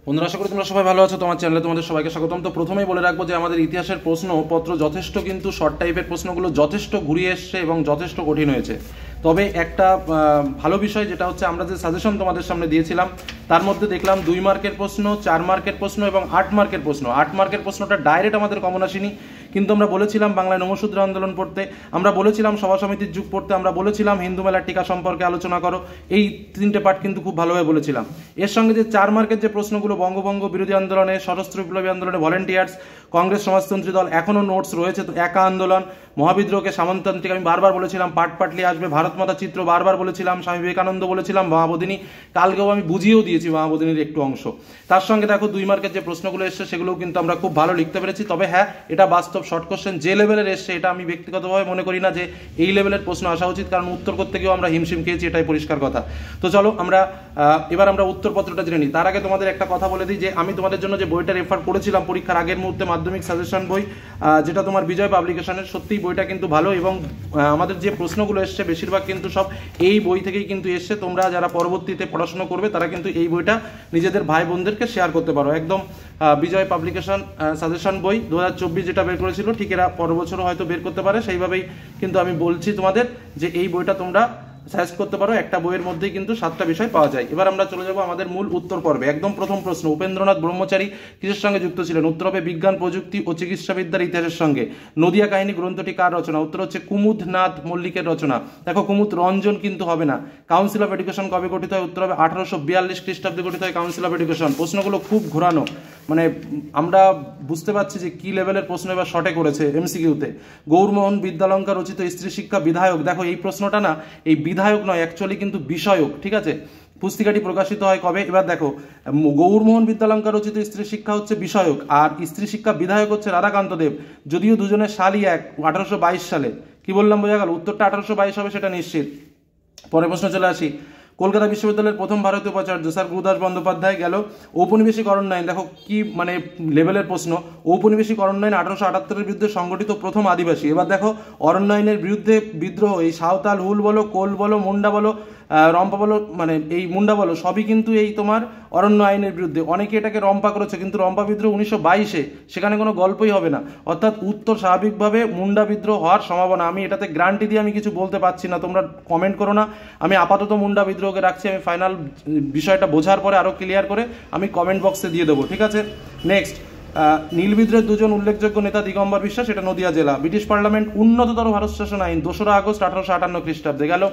বন্ধুরা, আশা করি তোমরা সবাই ভালো আছো। তোমার চ্যানেলে তোমাদের সবাইকে স্বাগতম। তো প্রথমেই বলে রাখবো যে আমাদের ইতিহাসের প্রশ্নপত্র যথেষ্ট কিন্তু শর্ট টাইপের প্রশ্নগুলো যথেষ্ট ঘুরিয়ে এসছে এবং যথেষ্ট কঠিন হয়েছে। তবে একটা ভালো বিষয় যেটা হচ্ছে, আমরা যে সাজেশন তোমাদের সামনে দিয়েছিলাম তার মধ্যে দেখলাম 2 মার্কের প্রশ্ন, 4 মার্কের প্রশ্ন এবং 8 মার্কের প্রশ্ন। 8 মার্কের প্রশ্নটা ডাইরেক্ট আমাদের কমন আসেনি, কিন্তু আমরা বলেছিলাম বাংলায় নমশূদ্র আন্দোলন পড়তে, আমরা বলেছিলাম সভা সমিতির যুগ পড়তে, আমরা বলেছিলাম হিন্দু মেলার টিকা সম্পর্কে আলোচনা করো। এই 3টে পার্ট কিন্তু খুব ভালোভাবে বলেছিলাম। এর সঙ্গে যে 4 মার্কের যে প্রশ্নগুলো, বঙ্গভঙ্গ বিরোধী আন্দোলনে, সশস্ত্র বিপ্লবী আন্দোলনে ভলেন্টিয়ার্স, কংগ্রেস সমাজতন্ত্রী দল, এখনও নোটস রয়েছে, তো একা আন্দোলন, মহাবিদ্রোহকে সামন্ততান্ত্রিক আমি বারবার বলেছিলাম, পাটলি আসবে, ভারত মাতা চিত্র বারবার বলেছিলাম, স্বামী বিবেকানন্দ বলেছিলাম, মহাবোধিনী কালকেও আমি বুঝিয়েও দিয়েছি মহাবোধিনীর একটু অংশ। তার সঙ্গে দেখো 2 মার্কের যে প্রশ্নগুলো এসছে সেগুলোও কিন্তু আমরা খুব ভালো লিখতে পেরেছি। তবে হ্যাঁ, এটা বাস্তব শর্ট কোশ্চেন যে লেভেলের এসছে, এটা আমি ব্যক্তিগতভাবে মনে করি না যে এই লেভেলের প্রশ্ন আসা উচিত, কারণ উত্তর করতে গিয়েও আমরা হিমশিম খেয়েছি, এটাই পরিষ্কার কথা। তো চলো এবার আমরা উত্তরপত্রটা জেনে নিই। তার আগে তোমাদের একটা কথা বলে দিই যে আমি তোমাদের জন্য যে বইটা রেফার করেছিলাম পরীক্ষার আগের মুহূর্তে, মাধ্যমিক সাজেশন বই, যেটা তোমার বিজয় পাবলিকেশনের, সত্যিই বইটা কিন্তু ভালো এবং আমাদের যে প্রশ্নগুলো এসছে বেশিরভাগ কিন্তু সব এই বই থেকেই কিন্তু এসছে। তোমরা যারা পরবর্তীতে পড়াশোনা করবে তারা কিন্তু এই বইটা নিজেদের ভাই বোনদেরকে শেয়ার করতে পারো। একদম বিজয় পাবলিকেশন সাজেশন বই 2024 যেটা বের করেছিল, ঠিক এরা পরের বছরও হয়তো বের করতে পারে, সেইভাবেই কিন্তু আমি বলছি তোমাদের যে এই বইটা তোমরা সাজেস্ট করতে পারো। একটা বইয়ের মধ্যেই কিন্তু 7টা বিষয় পাওয়া যায়। এবার আমরা চলে যাব আমাদের মূল উত্তর পর্বে। একদম প্রথম প্রশ্ন, উপেন্দ্রনাথ ব্রহ্মচারী কিসের সঙ্গে যুক্ত ছিলেন? উত্তর হবে বিজ্ঞান, প্রযুক্তি ও চিকিৎসাবিদ্যার ইতিহাসের সঙ্গে। নদিয়া কাহিনী গ্রন্থটি কার রচনা? উত্তর হচ্ছে কুমুদনাথ মল্লিকের রচনা। দেখো, কুমুদ রঞ্জন কিন্তু হবে না। কাউন্সিল অফ এডুকেশন কবে গঠিত হয়? উত্তর হবে 1842 খ্রিস্টাব্দে গঠিত হয় কাউন্সিল অফ এডুকেশন। প্রশ্নগুলো খুব ঘোরানো, মানে আমরা বুঝতে পারছি যে কি লেভেলের প্রশ্ন এবার শর্টে করেছে এমসিকিউতে। গৌরমোহন বিদ্যালঙ্কার রচিত স্ত্রী শিক্ষা বিধায়ক, দেখো এই প্রশ্নটা না, এই বিধায়ক নয়, অ্যাকচুয়ালি কিন্তু বিষয়ক, ঠিক আছে? পুস্তিকাটি প্রকাশিত হয় কবে? এবার দেখো, গৌরমোহন বিদ্যালঙ্কার রচিত স্ত্রী শিক্ষা হচ্ছে বিষয়ক, আর স্ত্রী শিক্ষা বিধায়ক হচ্ছে রাধাকান্ত দেব, যদিও দুজনের সালই এক, 1822 সালে। কি বললাম, বোঝা গেল? উত্তরটা 1822 হবে, সেটা নিশ্চিত। পরের প্রশ্ন চলে আসি। কলকাতা বিশ্ববিদ্যালয়ের প্রথম ভারতীয় উপাচার্য স্যার গুরুদাস বন্দ্যোপাধ্যায় গেল। ঔপনিবেশিক অরণ্যায়ন, দেখো কি মানে লেভেলের প্রশ্ন। ঔপনিবেশিক অরণ্যায়ন 1878-এর বিরুদ্ধে সংগঠিত প্রথম আদিবাসী। এবার দেখো, অরণ্যায়নের বিরুদ্ধে বিদ্রোহ, এই সাঁওতাল, হুল বলো, কোল বলো, মুন্ডা বলো, রম্পা বলো, মানে এই মুন্ডা বলো, সবই কিন্তু এই তোমার অরণ্য আইনের বিরুদ্ধে। অনেকে এটাকে রম্পা করেছে, কিন্তু রম্পা বিদ্রোহ 1922-এ, সেখানে কোনো গল্পই হবে না। অর্থাৎ উত্তর স্বাভাবিকভাবে মুন্ডা বিদ্রোহ হওয়ার সম্ভাবনা। আমি এটাতে গ্যারান্টি দিয়ে আমি কিছু বলতে পারছি না, তোমরা কমেন্ট করো না। আমি আপাতত মুন্ডা বিদ্রোহকে রাখছি, আমি ফাইনাল বিষয়টা বোঝার পরে আরও ক্লিয়ার করে আমি কমেন্ট বক্সে দিয়ে দেবো, ঠিক আছে? নেক্সট, নীল বিদ্রোহের দুজন উল্লেখযোগ্য নেতা দিগম্বর বিশ্বাস, এটা নদিয়া জেলা। ব্রিটিশ পার্লামেন্ট উন্নততর ভারত শাসন আইন 2রা আগস্ট 1858 খ্রিস্টাব্দে গেল।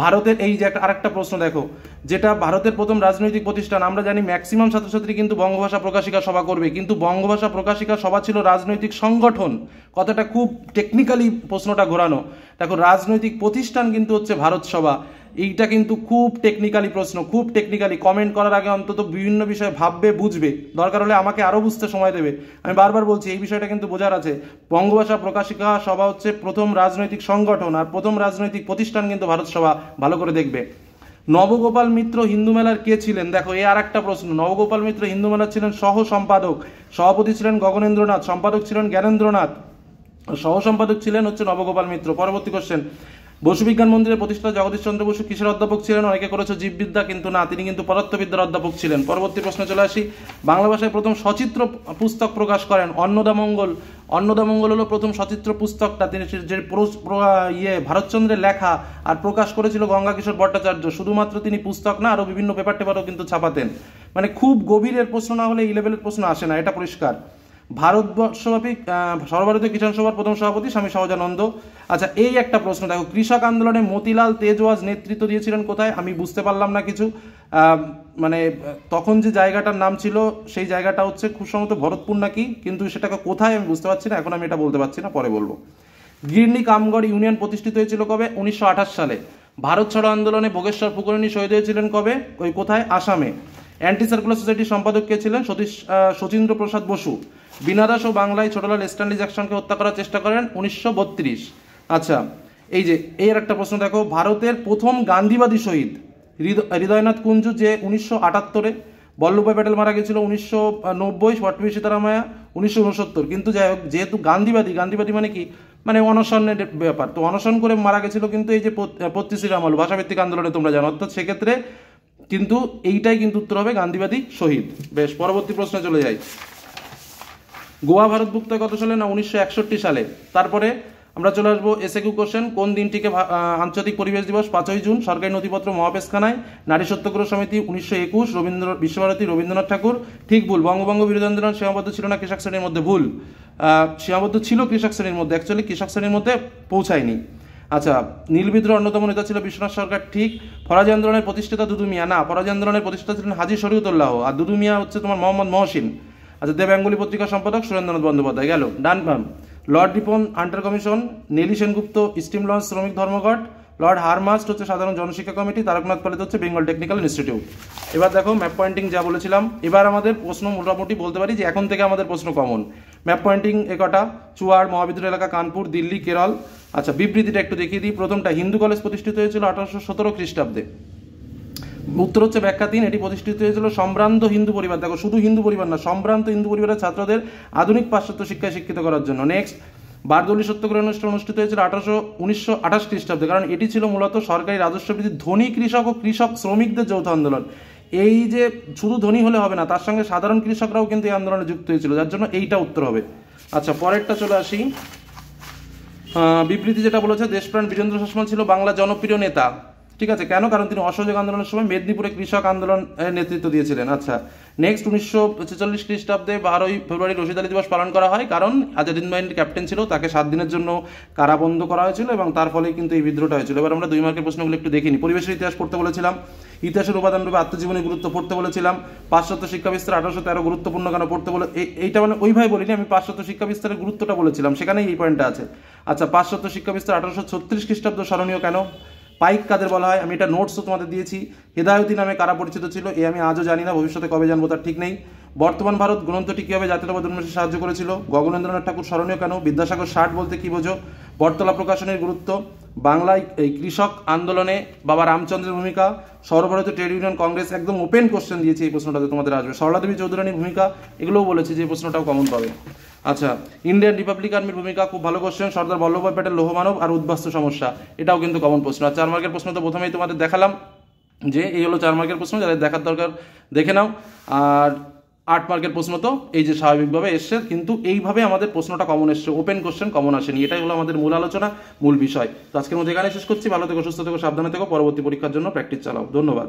ভারতের এই যে আরেকটা প্রশ্ন দেখো, যেটা ভারতের প্রথম রাজনৈতিক প্রতিষ্ঠান, আমরা জানি ম্যাক্সিমাম ছাত্রছাত্রী কিন্তু বঙ্গভাষা প্রকাশিকা সভা করবে, কিন্তু বঙ্গভাষা প্রকাশিকা সভা ছিল রাজনৈতিক সংগঠন। কথাটা খুব টেকনিক্যালি প্রশ্নটা ঘোরানো। দেখো, রাজনৈতিক প্রতিষ্ঠান কিন্তু হচ্ছে ভারত সভা। এইটা কিন্তু খুব টেকনিক্যালি প্রশ্ন, খুব টেকনিক্যালি। কমেন্ট করার আগে অন্তত বিভিন্ন বিষয়ে ভাববে, বুঝবে, দরকার হলে আমাকে আরও বুঝতে সময় দেবে। আমি বারবার বলছি এই বিষয়টা কিন্তু বোঝার আছে। বঙ্গভাষা প্রকাশিকা সভা হচ্ছে প্রথম রাজনৈতিক সংগঠন, আর প্রথম রাজনৈতিক প্রতিষ্ঠান কিন্তু ভারত সভা, ভালো করে দেখবে। নবগোপাল মিত্র হিন্দু মেলার কে ছিলেন? দেখো, এই আর একটা প্রশ্ন। নবগোপাল মিত্র হিন্দু মেলার ছিলেন সহ সম্পাদক। সভাপতি ছিলেন গগনেন্দ্রনাথ, সম্পাদক ছিলেন জ্ঞানেন্দ্রনাথ, সহ সম্পাদক ছিলেন হচ্ছে নবগোপাল মিত্র। পরবর্তী কোশ্চেন, বসু বিজ্ঞান মন্দিরের প্রতিষ্ঠাতা জগদীশ চন্দ্র বসু কিসের অধ্যাপক ছিলেন? অনেকে করেছে জীববিদ্যা, কিন্তু না, তিনি কিন্তু পদার্থবিদ্যার অধ্যাপক ছিলেন। পরবর্তী প্রশ্নে চলে আসি। বাংলা ভাষায় প্রথম সচিত্র পুস্তক প্রকাশ করেন অন্নদামঙ্গল। অন্নদামঙ্গল হলো প্রথম সচিত্র পুস্তকটা, তিনি যে ভারতচন্দ্রের লেখা আর প্রকাশ করেছিল গঙ্গাকিশোর ভট্টাচার্য। শুধুমাত্র তিনি পুস্তক না, আরও বিভিন্ন পেপার টেপারও কিন্তু ছাপাতেন। মানে খুব গভীরের প্রশ্ন না হলে এই লেভেলের প্রশ্ন আসে না, এটা পরিষ্কার। ভারতবর্ষব্যাপী সর্বভারতীয় কিষাণ সভার প্রথম সভাপতি স্বামী সহজানন্দ। আচ্ছা, এই একটা প্রশ্ন দেখো, কৃষক আন্দোলনে মতিলাল তেজওয়াজ নেতৃত্ব দিয়েছিলেন কোথায়? আমি বুঝতে পারলাম না কিছু। মানে তখন যে জায়গাটার নাম ছিল সেই জায়গাটা হচ্ছে খুব সম্ভবত ভরতপুর নাকি, কিন্তু সেটাকে কোথায় আমি বুঝতে পারছি না, এখন আমি এটা বলতে পারছি না, পরে বলবো। গিরনি কামগড় ইউনিয়ন প্রতিষ্ঠিত হয়েছিল কবে? 1928 সালে। ভারত ছাড়ো আন্দোলনে ভোগেশ্বর ফুকরণী শহীদ হয়েছিলেন কবে? ওই কোথায়? আসামে। অ্যান্টি সার্কুলার সোসাইটির সম্পাদক কে ছিলেন? শচীন্দ্র প্রসাদ বসু। বিনাদাস ও বাংলায় ছোটলাল স্ট্যানলি জ্যাকসনকে হত্যা করার চেষ্টা করেন 1932। আচ্ছা, এই যে এর একটা প্রশ্ন দেখো, ভারতের প্রথম গান্ধীবাদী শহীদ হৃদয়নাথ কুঞ্জু, যে 1978-এ। বল্লভভাই প্যাটেল মারা গেছিল 1990, পট্টবী সীতারামায়া 1969। কিন্তু যাই হোক, যেহেতু গান্ধীবাদী মানে কি, মানে অনশনের ব্যাপার, তো অনশন করে মারা গেছিল কিন্তু এই যে 35 আমল ভাষাভিত্তিক আন্দোলনে, তোমরা জানো। অর্থাৎ সেক্ষেত্রে কিন্তু এইটাই কিন্তু উত্তর হবে গান্ধীবাদী শহীদ। বেশ, পরবর্তী প্রশ্নে চলে যাই। গোয়া ভারতভুক্ত কত সালে? না 1961 সালে। তারপরে আমরা চলে আসবো এসএকিউ কোশ্চেন। কোন দিনটিকে আন্তর্জাতিক পরিবেশ দিবস? 5ই জুন। সরকারি নথিপত্র মহাপেশখানায়। নারী সত্যাগ্রহ সমিতি 1921। বিশ্বভারতী রবীন্দ্রনাথ ঠাকুর। ঠিক ভুল। বঙ্গভঙ্গ বিরোধী আন্দোলন সীমাবদ্ধ ছিল না কৃষক শ্রেণীর মধ্যে? ভুল। সীমাবদ্ধ ছিল কৃষক শ্রেণীর মধ্যে, অ্যাকচুয়ালি কৃষক শ্রেণীর মধ্যে পৌঁছায়নি। আচ্ছা, নীল বিদ্রোহ অন্যতম নেতা ছিল বিশ্বনাথ সরকার। ঠিক। ফরাজি আন্দোলনের প্রতিষ্ঠাতা দুদু মিয়া? না, ফরাজি আন্দোলনের প্রতিষ্ঠাতা ছিলেন হাজী শরীয়তুল্লাহ, আর দুদু মিয়া হচ্ছে তোমার মোহাম্মদ মহসিন। আচ্ছা, দেবাঙ্গুলি পত্রিকার সম্পাদক সুরেন্দ্রনাথ বন্দ্যোপাধ্যায়। গেল। ডান বাম। Lord Ripon Hunter commission, Nellie Sengupta steam launch শ্রমিক ধর্মঘট, লর্ড হারমাস্ট হচ্ছে সাধারণ জনশিক্ষা কমিটি, তারকনাথ পালিত হচ্ছে বেঙ্গল টেকনিক্যাল ইনস্টিটিউট। এবার দেখো ম্যাপ পয়েন্টিং যা বলেছিলাম, এবার আমাদের প্রশ্ন মোটামুটি বলতে পারি যে এখন থেকে আমাদের প্রশ্ন কমন। ম্যাপ পয়েন্টিং কটা? চুয়াড়, মহাবিদ্যালয় এলাকা, কানপুর, দিল্লি, কেরল। আচ্ছা, বিবৃতিটা একটু দেখিয়ে দিই। প্রথমটা, হিন্দু কলেজ প্রতিষ্ঠিত হয়েছিল 1817 খ্রিস্টাব্দে। উত্তর হচ্ছে ব্যাখ্যা 3, এটি প্রতিষ্ঠিত হয়েছিল সম্ভ্রান্ত হিন্দু পরিবার, দেখো শুধু হিন্দু পরিবার না, সম্ভ্রান্ত হিন্দু পরিবারের ছাত্রদের আধুনিক পাশ্চাত্য শিক্ষায় শিক্ষিত করার জন্য। নেক্সট, বারদৌলি সত্যাগ্রহ অনুষ্ঠান অনুষ্ঠিত হয়েছিল 1928 খ্রিস্টাব্দে, কারণ এটি ছিল মূলত সরকারি রাজস্ব বৃদ্ধির ধনী কৃষক ও কৃষক শ্রমিকদের যৌথ আন্দোলন। এই যে শুধু ধনী হলে হবে না, তার সঙ্গে সাধারণ কৃষকরাও কিন্তু এই আন্দোলনে যুক্ত হয়েছিল, যার জন্য এইটা উত্তর হবে। আচ্ছা, পরেরটা চলে আসি। বিবৃতি যেটা বলেছে, দেশপ্রাণ বীরেন্দ্র সসমাল ছিল বাংলা জনপ্রিয় নেতা। ঠিক আছে, কেন? কারণ তিনি অসহযোগ আন্দোলনের সময় মেদিনীপুরে কৃষক আন্দোলন নেতৃত্ব দিয়েছিলেন। আচ্ছা, নেক্সট, 1946 খ্রিস্টাব্দে 12ই ফেব্রুয়ারি রশিদ আলী দিবস পালন করা হয়, কারণ আজাদিন বাহিনীর ক্যাপ্টেন ছিল, তাকে 7 দিনের জন্য কারাবন্ধ করা হয়েছিল এবং তার ফলে কিন্তু এই বিদ্রোহটা হয়েছিল। এবার আমরা 2 মার্কের প্রশ্নগুলো একটু দেখিনি। পরিবেশের ইতিহাস পড়তে বলেছিলাম, ইতিহাসের উপাদান রূপে আত্মজীবনী গুরুত্ব পড়তে বলেছিলাম, পাশ্চাত্য শিক্ষা বিস্তার 1813 গুরুত্বপূর্ণ কেন পড়তে বলে, এইটা মানে ওইভাবে বলিনি, আমি পাশ্চাত্য শিক্ষা বিস্তারের গুরুত্বটা বলেছিলাম, সেখানেই এই পয়েন্টটা আছে। আচ্ছা, পাশ্চাত্য শিক্ষা বিস্তার 1836 খ্রিস্টাব্দ স্মরণীয় কেন? পাইক কাদের বলা হয়? আমি এটা নোটসও তোমাদের দিয়েছি। হেদায়তী নামে কারা পরিচিত ছিল? এ আমি আজও জানি না, ভবিষ্যতে কবে জানবো তার ঠিক নেই। বর্তমান ভারত গ্রন্থটি কিভাবে জাতীয়তাবাদ উন্মেষে সাহায্য করেছিল? গগনেন্দ্রনাথ ঠাকুর স্মরণীয় কেন? বিদ্যাসাগর 60 বলতে কি বোঝো? বটতলা প্রকাশনের গুরুত্ব, বাংলায় এই কৃষক আন্দোলনে বাবা রামচন্দ্রের ভূমিকা, সর্বভারতীয় ট্রেড ইউনিয়ন কংগ্রেস, একদম ওপেন কোশ্চেন দিয়েছি, এই প্রশ্নটাতে তোমাদের আসবে। সরলা দেবী চৌধুরানীর ভূমিকা, এগুলোও বলেছি যে এই প্রশ্নটাও কমন পাবে। আচ্ছা, ইন্ডিয়ান রিপাবলিক আর্মির ভূমিকা, খুব ভালো কোশ্চেন। সর্দার বল্লভভাই প্যাটেল লৌহমানব আর উদ্বাস্তু সমস্যা, এটাও কিন্তু কমন প্রশ্ন। আর 4 মার্কের প্রশ্ন তো প্রথমেই তোমাদের দেখালাম যে এই হলো 4 মার্কের প্রশ্ন, যাদের দেখার দরকার দেখে নাও। আর 8 মার্কের প্রশ্ন তো এই যে স্বাভাবিকভাবে এসছে, কিন্তু এইভাবে আমাদের প্রশ্নটা কমন এসছে, ওপেন কোশ্চেন কমন আসেনি। এটাই হলো আমাদের মূল আলোচনা, মূল বিষয়। তো আজকের মধ্যে এখানে শেষ করছি। ভালো থেকো, সুস্থ থেকো, সাবধানে থেকো। পরবর্তী পরীক্ষার জন্য প্র্যাকটিস চালাও। ধন্যবাদ।